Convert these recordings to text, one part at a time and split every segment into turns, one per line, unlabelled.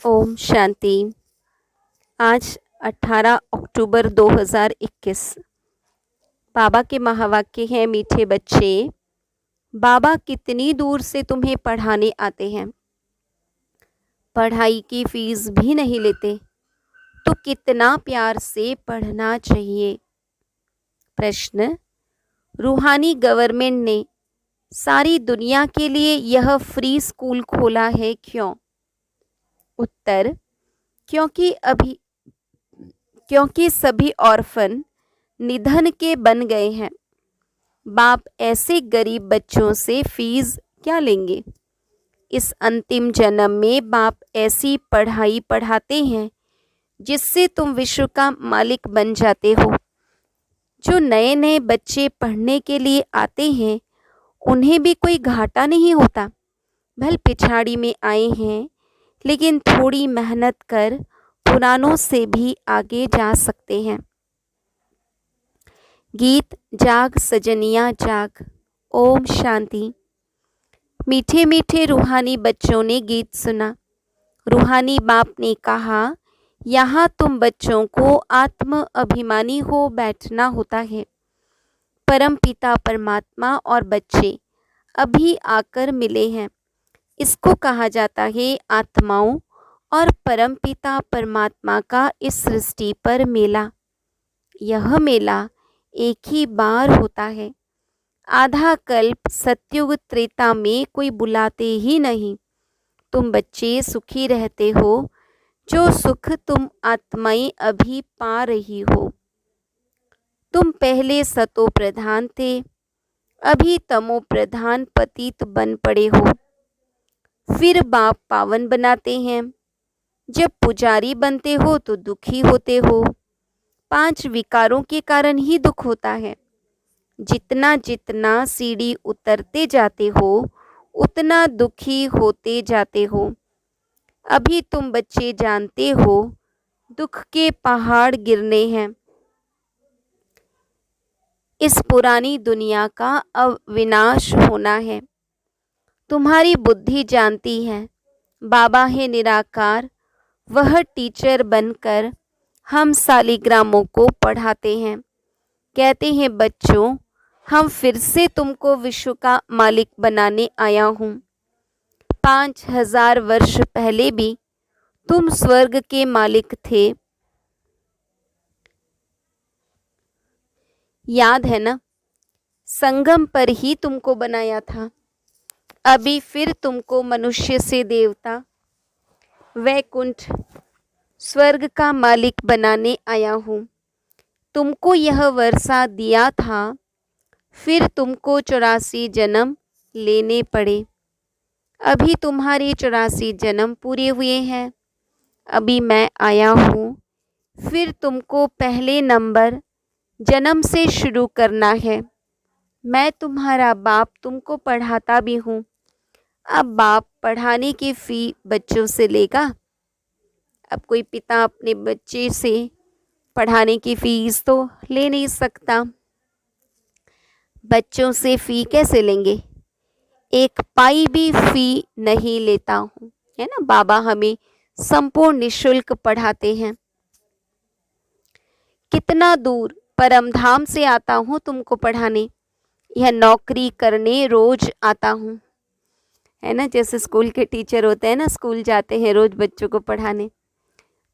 ओम शांति। आज 18 अक्टूबर 2021। बाबा के महावाक्य हैं, मीठे बच्चे, बाबा कितनी दूर से तुम्हें पढ़ाने आते हैं। पढ़ाई की फीस भी नहीं लेते, तो कितना प्यार से पढ़ना चाहिए। प्रश्न, रूहानी गवर्नमेंट ने सारी दुनिया के लिए यह फ्री स्कूल खोला है, क्यों? उत्तर, क्योंकि सभी ऑर्फन निधन के बन गए हैं। बाप ऐसे गरीब बच्चों से फीस क्या लेंगे। इस अंतिम जन्म में बाप ऐसी पढ़ाई पढ़ाते हैं जिससे तुम विश्व का मालिक बन जाते हो। जो नए नए बच्चे पढ़ने के लिए आते हैं उन्हें भी कोई घाटा नहीं होता। भले पिछाड़ी में आए हैं, लेकिन थोड़ी मेहनत कर पुरानों से भी आगे जा सकते हैं। गीत जाग सजनिया जाग। ओम शांति। मीठे मीठे रूहानी बच्चों ने गीत सुना। रूहानी बाप ने कहा, यहाँ तुम बच्चों को आत्म अभिमानी हो बैठना होता है। परम पिता परमात्मा और बच्चे अभी आकर मिले हैं। इसको कहा जाता है आत्माओं और परमपिता परमात्मा का इस सृष्टि पर मेला। यह मेला एक ही बार होता है। आधा कल्प सत्युग त्रेता में कोई बुलाते ही नहीं। तुम बच्चे सुखी रहते हो, जो सुख तुम आत्माएं अभी पा रही हो। तुम पहले सतो प्रधान थे, अभी तमो प्रधान पतित बन पड़े हो। फिर बाप पावन बनाते हैं। जब पुजारी बनते हो तो दुखी होते हो। 5 विकारों के कारण ही दुख होता है। जितना जितना सीढ़ी उतरते जाते हो उतना दुखी होते जाते हो। अभी तुम बच्चे जानते हो दुख के पहाड़ गिरने हैं। इस पुरानी दुनिया का अविनाश होना है। तुम्हारी बुद्धि जानती है बाबा है निराकार। वह टीचर बनकर हम सालिग्रामों को पढ़ाते हैं। कहते हैं, बच्चों, हम फिर से तुमको विश्व का मालिक बनाने आया हूँ। 5000 वर्ष पहले भी तुम स्वर्ग के मालिक थे। याद है ना? संगम पर ही तुमको बनाया था। अभी फिर तुमको मनुष्य से देवता, वैकुंठ, स्वर्ग का मालिक बनाने आया हूँ। तुमको यह वर्षा दिया था, फिर तुमको 84 जन्म लेने पड़े। अभी तुम्हारे 84 जन्म पूरे हुए हैं। अभी मैं आया हूँ, फिर तुमको पहले नंबर जन्म से शुरू करना है। मैं तुम्हारा बाप तुमको पढ़ाता भी हूँ। अब बाप पढ़ाने की फ़ी बच्चों से लेगा? अब कोई पिता अपने बच्चे से पढ़ाने की फ़ीस तो ले नहीं सकता। बच्चों से फ़ी कैसे लेंगे? 1 पाई भी फ़ी नहीं लेता हूँ, है ना। बाबा हमें संपूर्ण निःशुल्क पढ़ाते हैं। कितना दूर परमधाम से आता हूँ तुमको पढ़ाने। यह नौकरी करने रोज आता हूँ, है ना। जैसे स्कूल के टीचर होते हैं ना, स्कूल जाते हैं रोज बच्चों को पढ़ाने।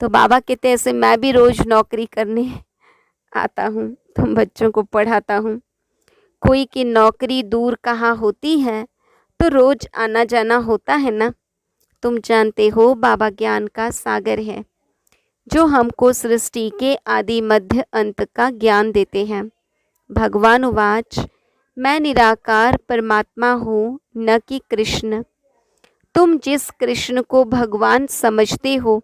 तो बाबा कहते हैं, ऐसे मैं भी रोज नौकरी करने आता हूँ, तुम बच्चों को पढ़ाता हूँ। कोई की नौकरी दूर कहाँ होती है तो रोज आना जाना होता है ना। तुम जानते हो बाबा ज्ञान का सागर है, जो हमको सृष्टि के आदि मध्य अंत का ज्ञान देते हैं। भगवान उवाच, मैं निराकार परमात्मा हूँ, न कि कृष्ण। तुम जिस कृष्ण को भगवान समझते हो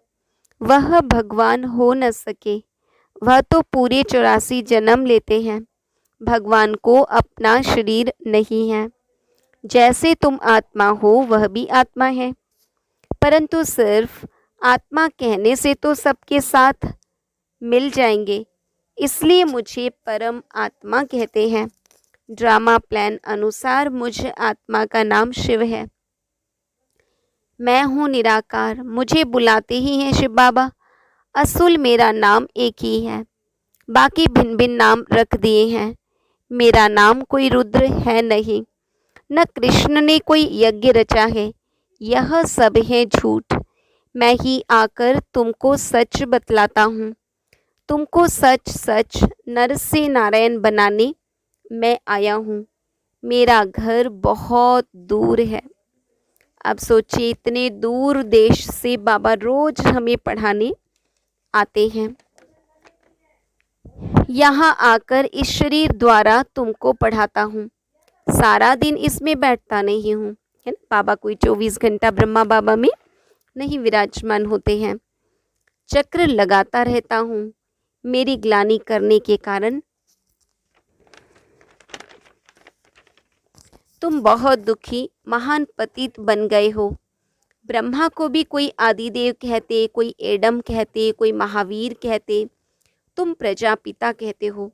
वह भगवान हो न सके। वह तो पूरे 84 जन्म लेते हैं। भगवान को अपना शरीर नहीं है। जैसे तुम आत्मा हो वह भी आत्मा है, परंतु सिर्फ आत्मा कहने से तो सबके साथ मिल जाएंगे, इसलिए मुझे परम आत्मा कहते हैं। ड्रामा प्लान अनुसार मुझ आत्मा का नाम शिव है। मैं हूँ निराकार, मुझे बुलाते ही हैं शिव बाबा। असूल मेरा नाम एक ही है, बाकी भिन्न भिन्न नाम रख दिए हैं। मेरा नाम कोई रुद्र है नहीं, न कृष्ण ने कोई यज्ञ रचा है। यह सब है झूठ। मैं ही आकर तुमको सच बतलाता हूँ। तुमको सच सच नर से नारायण बनाने मैं आया हूँ। मेरा घर बहुत दूर है। अब सोचिए, इतने दूर देश से बाबा रोज हमें पढ़ाने आते हैं। यहाँ आकर इस शरीर द्वारा तुमको पढ़ाता हूँ। सारा दिन इसमें बैठता नहीं हूँ, है ना। बाबा कोई 24 घंटा ब्रह्मा बाबा में नहीं विराजमान होते हैं। चक्र लगाता रहता हूँ। मेरी ग्लानि करने के कारण तुम बहुत दुखी महान पतित बन गए हो। ब्रह्मा को भी कोई आदिदेव कहते, कोई एडम कहते, कोई महावीर कहते, तुम प्रजापिता कहते हो।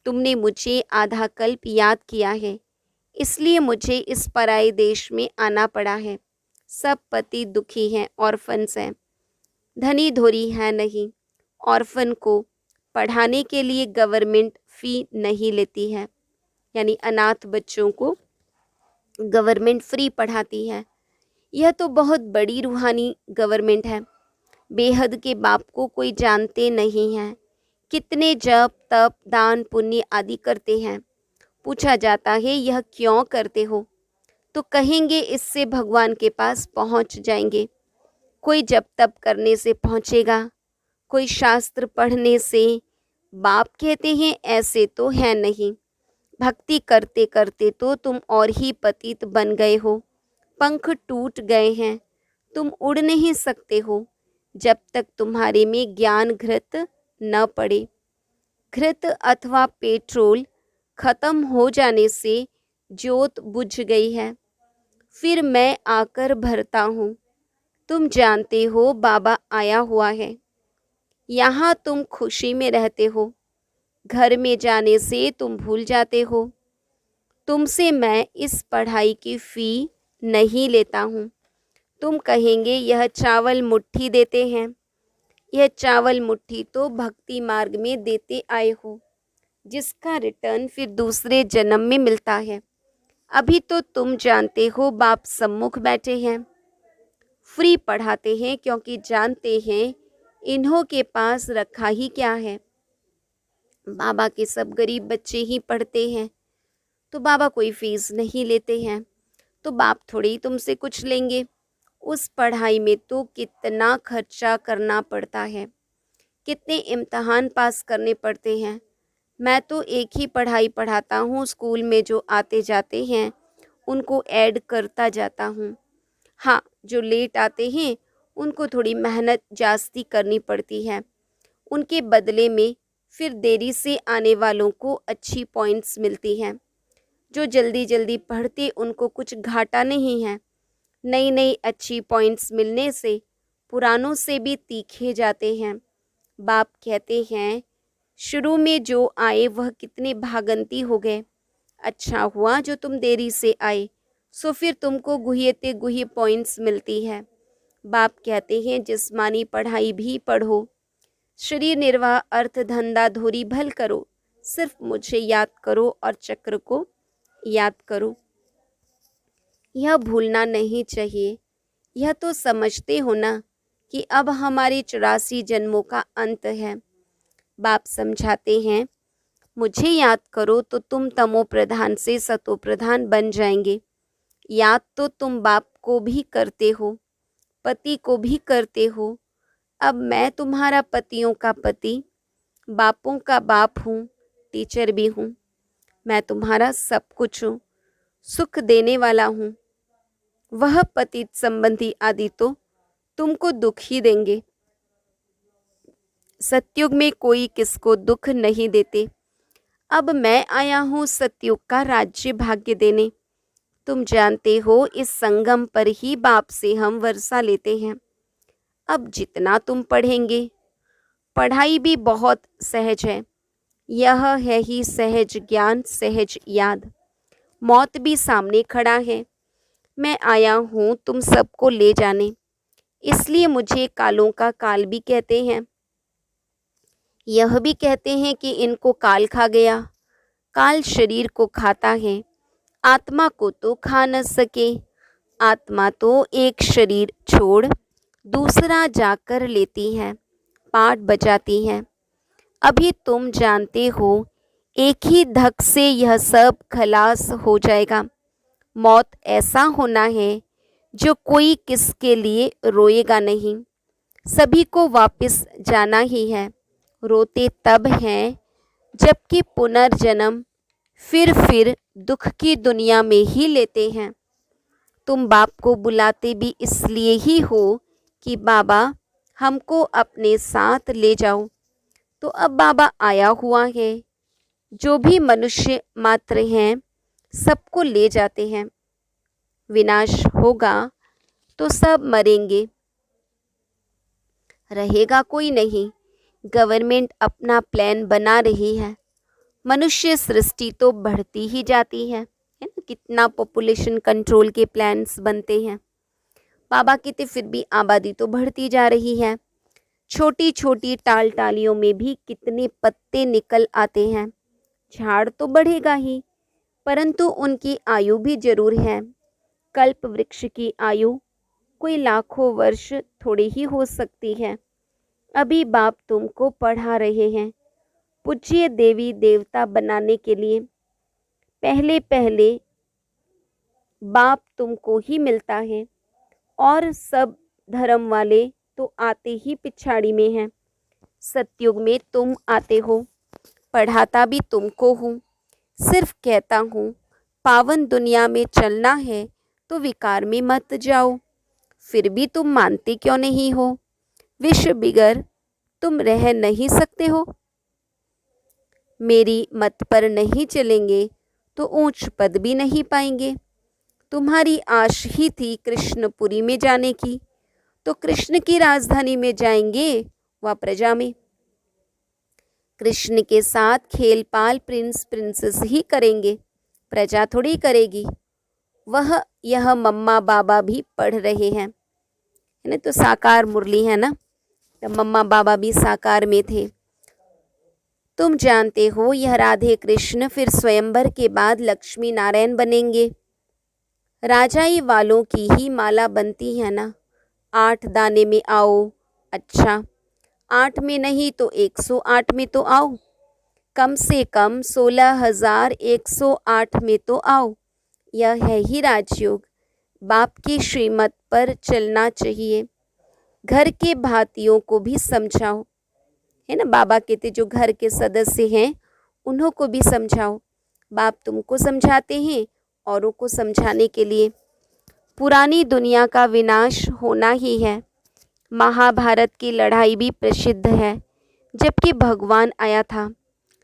तुमने मुझे आधा कल्प याद किया है, इसलिए मुझे इस पराये देश में आना पड़ा है। सब पति दुखी हैं, ऑर्फन्स हैं, धनी धोरी है नहीं। ऑर्फन को पढ़ाने के लिए गवर्नमेंट फ़ी नहीं लेती है, यानी अनाथ बच्चों को गवर्नमेंट फ्री पढ़ाती है। यह तो बहुत बड़ी रूहानी गवर्नमेंट है। बेहद के बाप को कोई जानते नहीं है। कितने जप तप दान पुण्य आदि करते हैं। पूछा जाता है यह क्यों करते हो, तो कहेंगे इससे भगवान के पास पहुंच जाएंगे। कोई जप तप करने से पहुंचेगा, कोई शास्त्र पढ़ने से। बाप कहते हैं ऐसे तो है नहीं। भक्ति करते करते तो तुम और ही पतित बन गए हो। पंख टूट गए हैं, तुम उड़ नहीं सकते हो जब तक तुम्हारे में ज्ञान घृत न पड़े। घृत अथवा पेट्रोल खत्म हो जाने से ज्योत बुझ गई है, फिर मैं आकर भरता हूँ। तुम जानते हो बाबा आया हुआ है। यहाँ तुम खुशी में रहते हो, घर में जाने से तुम भूल जाते हो। तुमसे मैं इस पढ़ाई की फ़ी नहीं लेता हूँ। तुम कहेंगे यह चावल मुट्ठी देते हैं। यह चावल मुट्ठी तो भक्ति मार्ग में देते आए हो, जिसका रिटर्न फिर दूसरे जन्म में मिलता है। अभी तो तुम जानते हो बाप सम्मुख बैठे हैं, फ्री पढ़ाते हैं, क्योंकि जानते हैं इन्हों के पास रखा ही क्या है। बाबा के सब गरीब बच्चे ही पढ़ते हैं, तो बाबा कोई फीस नहीं लेते हैं, तो बाप थोड़ी ही तुमसे कुछ लेंगे। उस पढ़ाई में तो कितना खर्चा करना पड़ता है, कितने इम्तहान पास करने पड़ते हैं। मैं तो एक ही पढ़ाई पढ़ाता हूँ, स्कूल में जो आते जाते हैं उनको ऐड करता जाता हूँ। हाँ, जो लेट आते हैं उनको थोड़ी मेहनत जास्ती करनी पड़ती है। उनके बदले में फिर देरी से आने वालों को अच्छी पॉइंट्स मिलती हैं। जो जल्दी जल्दी पढ़ते उनको कुछ घाटा नहीं है। नई नई अच्छी पॉइंट्स मिलने से पुरानों से भी तीखे जाते हैं। बाप कहते हैं शुरू में जो आए वह कितने भागंती हो गए। अच्छा हुआ जो तुम देरी से आए, सो फिर तुमको गुहियते गुही पॉइंट्स मिलती है। बाप कहते हैं जिस्मानी पढ़ाई भी पढ़ो, शरीर निर्वाह अर्थ धंधा धोरी भल करो, सिर्फ मुझे याद करो और चक्र को याद करो। यह भूलना नहीं चाहिए। यह तो समझते हो ना कि अब हमारे 84 जन्मों का अंत है। बाप समझाते हैं मुझे याद करो तो तुम तमो प्रधान से सतो प्रधान बन जाएंगे। याद तो तुम बाप को भी करते हो, पति को भी करते हो। अब मैं तुम्हारा पतियों का पति, बापों का बाप हूँ, टीचर भी हूँ। मैं तुम्हारा सब कुछ हूँ, सुख देने वाला हूँ। वह पतित संबंधी आदि तो तुमको दुख ही देंगे। सतयुग में कोई किसको दुख नहीं देते। अब मैं आया हूँ सतयुग का राज्य भाग्य देने। तुम जानते हो इस संगम पर ही बाप से हम वर्षा लेते हैं। अब जितना तुम पढ़ेंगे, पढ़ाई भी बहुत सहज है। यह है ही सहज ज्ञान, सहज याद। मौत भी सामने खड़ा है, मैं आया हूँ तुम सबको ले जाने, इसलिए मुझे कालों का काल भी कहते हैं। यह भी कहते हैं कि इनको काल खा गया। काल शरीर को खाता है, आत्मा को तो खा न सके। आत्मा तो एक शरीर छोड़ दूसरा जाकर लेती है, पाठ बजाती है। अभी तुम जानते हो, एक ही धक से यह सब खलास हो जाएगा। मौत ऐसा होना है जो कोई किसके लिए रोएगा नहीं। सभी को वापस जाना ही है। रोते तब हैं जबकि पुनर्जन्म फिर दुख की दुनिया में ही लेते हैं। तुम बाप को बुलाते भी इसलिए ही हो कि बाबा हमको अपने साथ ले जाओ। तो अब बाबा आया हुआ है। जो भी मनुष्य मात्र हैं सबको ले जाते हैं। विनाश होगा तो सब मरेंगे, रहेगा कोई नहीं। गवर्नमेंट अपना प्लान बना रही है। मनुष्य सृष्टि तो बढ़ती ही जाती है ना। कितना पॉपुलेशन कंट्रोल के प्लान्स बनते हैं। बाबा कहते फिर भी आबादी तो बढ़ती जा रही है। छोटी छोटी टाल टालियों में भी कितने पत्ते निकल आते हैं। झाड़ तो बढ़ेगा ही, परंतु उनकी आयु भी जरूर है। कल्प वृक्ष की आयु कोई लाखों वर्ष थोड़ी ही हो सकती है। अभी बाप तुमको पढ़ा रहे हैं पूज्य देवी देवता बनाने के लिए। पहले पहले बाप तुमको ही मिलता है और सब धर्म वाले तो आते ही पिछाड़ी में हैं। सतयुग में तुम आते हो, पढ़ाता भी तुमको हूँ। सिर्फ कहता हूँ पावन दुनिया में चलना है तो विकार में मत जाओ। फिर भी तुम मानते क्यों नहीं हो? विष बिगर तुम रह नहीं सकते हो। मेरी मत पर नहीं चलेंगे तो ऊंच पद भी नहीं पाएंगे। तुम्हारी आश ही थी कृष्णपुरी में जाने की, तो कृष्ण की राजधानी में जाएंगे व प्रजा में। कृष्ण के साथ खेल पाल प्रिंस प्रिंसेस ही करेंगे, प्रजा थोड़ी करेगी। वह यह मम्मा बाबा भी पढ़ रहे हैं, है ना। तो साकार मुरली है ना, तो मम्मा बाबा भी साकार में थे। तुम जानते हो यह राधे कृष्ण फिर स्वयंवर के बाद लक्ष्मी नारायण बनेंगे। राजाई वालों की ही माला बनती है ना। 8 दाने में आओ, अच्छा 8 में नहीं तो 108 में तो आओ। कम से कम 16,108 में तो आओ। यह है ही राजयोग। बाप की श्रीमत पर चलना चाहिए। घर के भातियों को भी समझाओ, है ना। बाबा कहते जो घर के सदस्य हैं उन्हों को भी समझाओ। बाप तुमको समझाते हैं औरों को समझाने के लिए। पुरानी दुनिया का विनाश होना ही है। महाभारत की लड़ाई भी प्रसिद्ध है। जबकि भगवान आया था,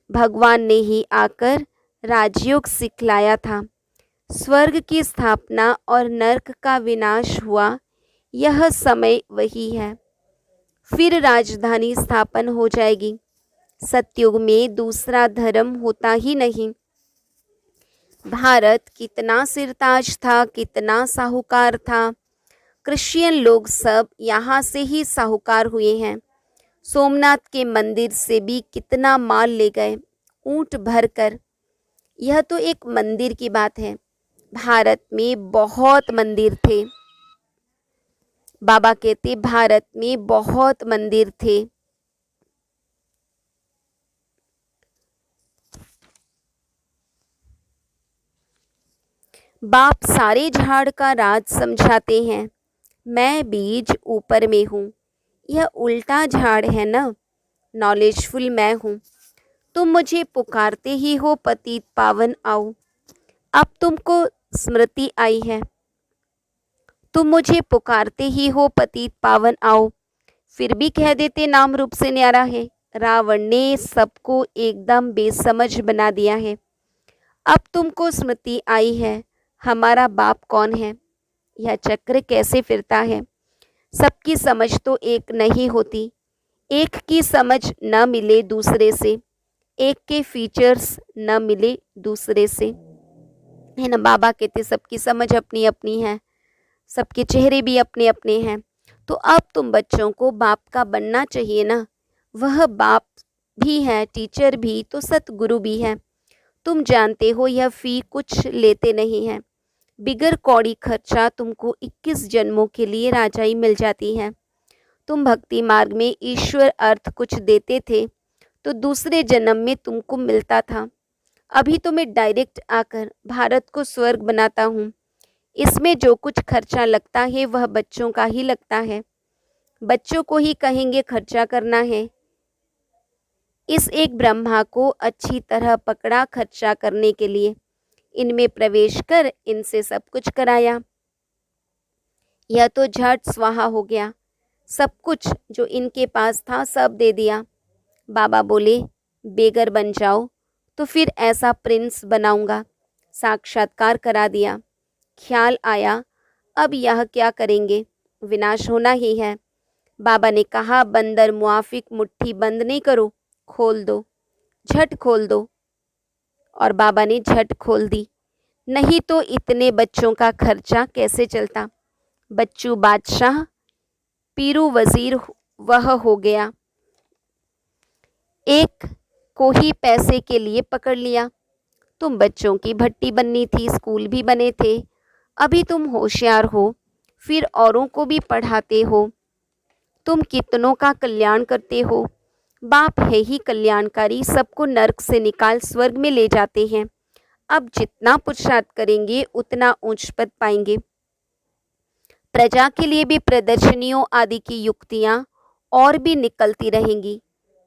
भगवान ने ही आकर राजयोग सिखलाया था। स्वर्ग की स्थापना और नरक का विनाश हुआ, यह समय वही है। फिर राजधानी स्थापन हो जाएगी। सतयुग में दूसरा धर्म होता ही नहीं। भारत कितना सिरताज था, कितना साहूकार था। क्रिश्चियन लोग सब यहाँ से ही साहूकार हुए हैं। सोमनाथ के मंदिर से भी कितना माल ले गए, ऊंट भर कर। यह तो एक मंदिर की बात है। भारत में बहुत मंदिर थे। बाबा कहते भारत में बहुत मंदिर थे। बाप सारे झाड़ का राज समझाते हैं। मैं बीज ऊपर में हूँ। यह उल्टा झाड़ है ना। नॉलेजफुल मैं हूँ। तुम मुझे पुकारते ही हो पतित पावन आओ। अब तुमको स्मृति आई है। तुम मुझे पुकारते ही हो पतित पावन आओ, फिर भी कह देते नाम रूप से न्यारा है। रावण ने सबको एकदम बेसमझ बना दिया है। अब तुमको स्मृति आई है, हमारा बाप कौन है, यह चक्र कैसे फिरता है। सबकी समझ तो एक नहीं होती। एक की समझ न मिले दूसरे से, एक के फीचर्स न मिले दूसरे से। है ना। बाबा कहते सबकी समझ अपनी अपनी है, सबके चेहरे भी अपने अपने हैं। तो अब तुम बच्चों को बाप का बनना चाहिए ना। वह बाप भी है, टीचर भी, तो सतगुरु भी है। तुम जानते हो यह फ़ी कुछ लेते नहीं हैं। बिगर कौड़ी खर्चा तुमको 21 जन्मों के लिए राजाई मिल जाती है। तुम भक्ति मार्ग में ईश्वर अर्थ कुछ देते थे तो दूसरे जन्म में तुमको मिलता था। अभी तो मैं डायरेक्ट आकर भारत को स्वर्ग बनाता हूँ। इसमें जो कुछ खर्चा लगता है वह बच्चों का ही लगता है। बच्चों को ही कहेंगे खर्चा करना है। इस एक ब्रह्मा को अच्छी तरह पकड़ा खर्चा करने के लिए। इनमें प्रवेश कर इनसे सब कुछ कराया। यह तो झट स्वाहा हो गया। सब कुछ जो इनके पास था सब दे दिया। बाबा बोले बेगर बन जाओ तो फिर ऐसा प्रिंस बनाऊंगा। साक्षात्कार करा दिया। ख्याल आया अब यह क्या करेंगे, विनाश होना ही है। बाबा ने कहा बंदर मुआफिक मुट्ठी बंद नहीं करो, खोल दो, झट खोल दो। और बाबा ने झट खोल दी। नहीं तो इतने बच्चों का खर्चा कैसे चलता। बच्चू बादशाह, पीरू वजीर वह हो गया। एक को ही पैसे के लिए पकड़ लिया। तुम बच्चों की भट्टी बननी थी, स्कूल भी बने थे। अभी तुम होशियार हो, फिर औरों को भी पढ़ाते हो। तुम कितनों का कल्याण करते हो। बाप है ही कल्याणकारी, सबको नरक से निकाल स्वर्ग में ले जाते हैं। अब जितना पुरुषार्थ करेंगे उतना ऊंच पद पाएंगे। प्रजा के लिए भी प्रदर्शनियों आदि की युक्तियां और भी निकलती रहेंगी।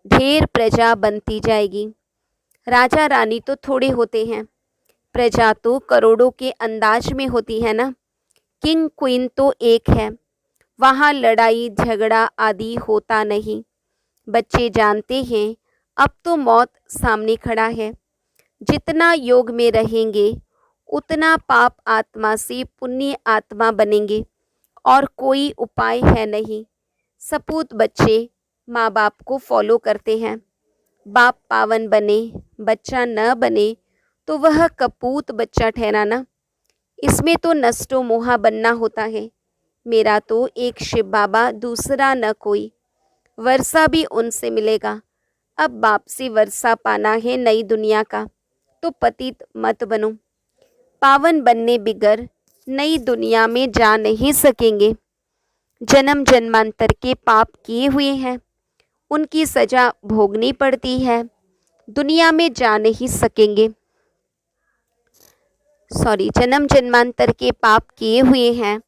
ढेर प्रजा बनती जाएगी। राजा रानी तो थोड़े होते हैं, प्रजा तो करोड़ों के अंदाज में होती है ना। किंग क्वीन तो एक है, वहाँ लड़ाई झगड़ा आदि होता नहीं। बच्चे जानते हैं अब तो मौत सामने खड़ा है। जितना योग में रहेंगे उतना पाप आत्मा से पुण्य आत्मा बनेंगे और कोई उपाय है नहीं। सपूत बच्चे माँ बाप को फॉलो करते हैं। बाप पावन बने, बच्चा न बने तो वह कपूत बच्चा ठहरा ना। इसमें तो नष्टो मोहा बनना होता है। मेरा तो एक शिव बाबा, दूसरा न कोई। वर्षा भी उनसे मिलेगा। अब बाप से वर्षा पाना है नई दुनिया का, तो पतित मत बनो। पावन बनने बिगर नई दुनिया में जा नहीं सकेंगे। जन्म जन्मांतर के पाप किए हुए हैं, उनकी सजा भोगनी पड़ती है। दुनिया में जा नहीं सकेंगे। जन्म जन्मांतर के पाप किए हुए हैं,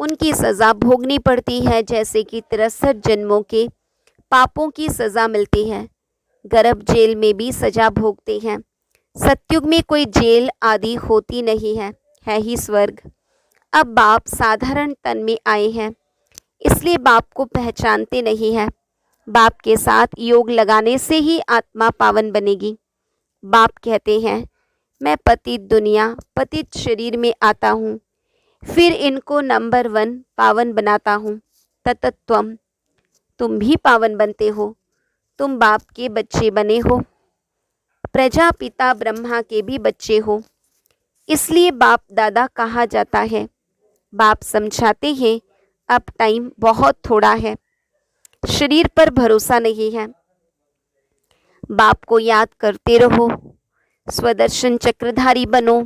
उनकी सज़ा भोगनी पड़ती है। जैसे कि 63 जन्मों के पापों की सज़ा मिलती है। गर्भ जेल में भी सज़ा भोगते हैं। सतयुग में कोई जेल आदि होती नहीं है ही स्वर्ग। अब बाप साधारण तन में आए हैं, इसलिए बाप को पहचानते नहीं हैं। बाप के साथ योग लगाने से ही आत्मा पावन बनेगी। बाप कहते हैं मैं पतित दुनिया, पतित शरीर में आता हूँ, फिर इनको नंबर 1 पावन बनाता हूँ। ततत्वम, तुम भी पावन बनते हो। तुम बाप के बच्चे बने हो, प्रजापिता ब्रह्मा के भी बच्चे हो, इसलिए बाप दादा कहा जाता है। बाप समझाते हैं अब टाइम बहुत थोड़ा है, शरीर पर भरोसा नहीं है। बाप को याद करते रहो, स्वदर्शन चक्रधारी बनो।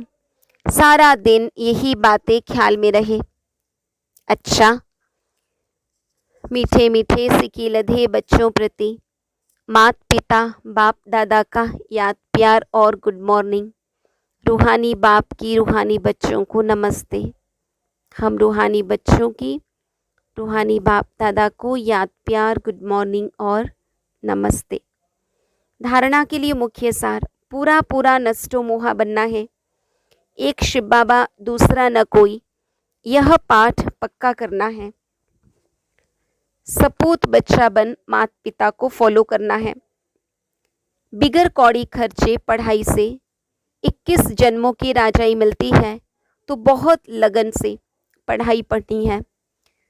सारा दिन यही बातें ख्याल में रहे। अच्छा, मीठे मीठे सिकी लधे बच्चों प्रति मात पिता बाप दादा का याद प्यार और गुड मॉर्निंग। रूहानी बाप की रूहानी बच्चों को नमस्ते। हम रूहानी बच्चों की रूहानी बाप दादा को याद प्यार गुड मॉर्निंग और नमस्ते। धारणा के लिए मुख्य सार, पूरा पूरा नष्टो मोहा बनना है। एक शिव बाबा, दूसरा न कोई, यह पाठ पक्का करना है। सपूत बच्चा बन माता पिता को फॉलो करना है। बिगर कौड़ी खर्चे पढ़ाई से 21 जन्मों की राजाई मिलती है, तो बहुत लगन से पढ़ाई पढ़नी है।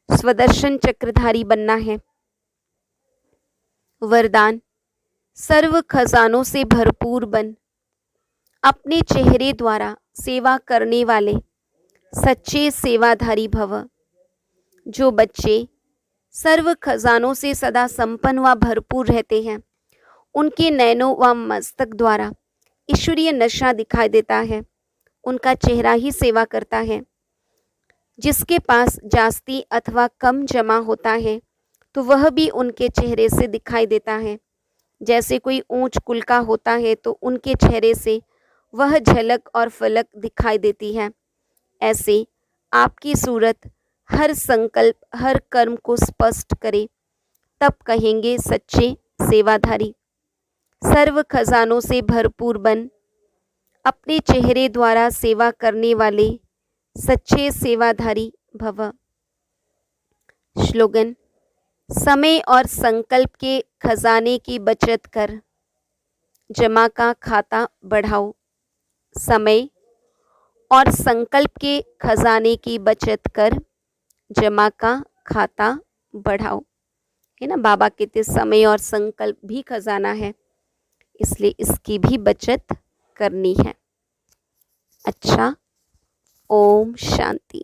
स्वदर्शन चक्रधारी बनना है। वरदान, सर्व खजानों से भरपूर बन, अपने चेहरे द्वारा सेवा करने वाले सच्चे सेवाधारी भव। जो बच्चे सर्व खजानों से सदा संपन्न व भरपूर रहते हैं, उनके नैनों व मस्तक द्वारा ईश्वरीय नशा दिखाई देता है, उनका चेहरा ही सेवा करता है। जिसके पास जास्ती अथवा कम जमा होता है तो वह भी उनके चेहरे से दिखाई देता है। जैसे कोई ऊंच कुल का होता है तो उनके चेहरे से वह झलक और फलक दिखाई देती है। ऐसे आपकी सूरत हर संकल्प, हर कर्म को स्पष्ट करे, तब कहेंगे सच्चे सेवाधारी। सर्व खजानों से भरपूर बन अपने चेहरे द्वारा सेवा करने वाले सच्चे सेवाधारी भव। श्लोगन। समय और संकल्प के खजाने की बचत कर, जमा का खाता बढ़ाओ। समय और संकल्प के खजाने की बचत कर, जमा का खाता बढ़ाओ। है ना, बाबा कहते समय और संकल्प भी खजाना है, इसलिए इसकी भी बचत करनी है। अच्छा, ओम शांति।